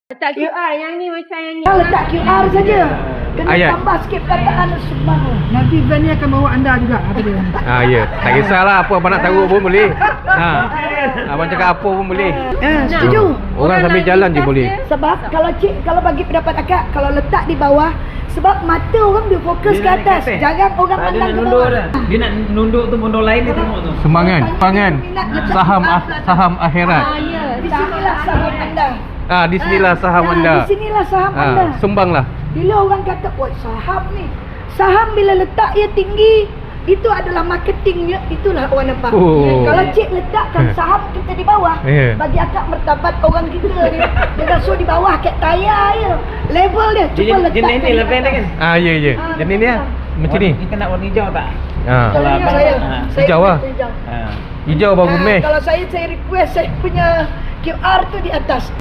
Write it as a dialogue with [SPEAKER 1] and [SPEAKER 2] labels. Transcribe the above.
[SPEAKER 1] Letak QR yang ni macam yang ni.
[SPEAKER 2] Letak QR saja. Kena
[SPEAKER 3] Ayat.
[SPEAKER 2] tambah sikit perkataan subhan.
[SPEAKER 4] Nanti van ni akan bawa anda juga kata dia.
[SPEAKER 3] Ya, tak kisahlah apa abang nak taruh pun boleh. Abang cakap apa pun boleh.
[SPEAKER 2] Setuju.
[SPEAKER 3] Orang sambil jalan je boleh.
[SPEAKER 2] Sebab kalau bagi pendapat akak, kalau letak di bawah, sebab mata orang dia fokus ke atas. Jangan orang pandang ke bawah.
[SPEAKER 5] Dia nak nunduk tu benda lain dia tengok tu.
[SPEAKER 3] Semangat, saham akhirat.
[SPEAKER 1] Ya,
[SPEAKER 2] Di sinilah saham anda.
[SPEAKER 3] Di sinilah saham anda.
[SPEAKER 2] Di sinilah saham anda.
[SPEAKER 3] Sumbanglah.
[SPEAKER 2] Bila orang kata, "Woi, saham ni." Saham bila letak dia tinggi, itu adalah marketingnya, itulah orang nampak. Kalau cik letakkan saham kita di bawah, bagi akak martabat orang kita ni, dia rasa di bawah kat tayar je. Level dia, cuba letak.
[SPEAKER 5] Jenis ni lah van dia kan.
[SPEAKER 3] Ya. Jenis ni lah. Macam ni.
[SPEAKER 5] Ni kena warna hijau tak?
[SPEAKER 2] Kalau
[SPEAKER 5] abang-
[SPEAKER 2] saya
[SPEAKER 3] Hijau lah.
[SPEAKER 2] hijau.
[SPEAKER 3] Hijau baru meh.
[SPEAKER 2] Kalau saya request saya punya QR tu di atas.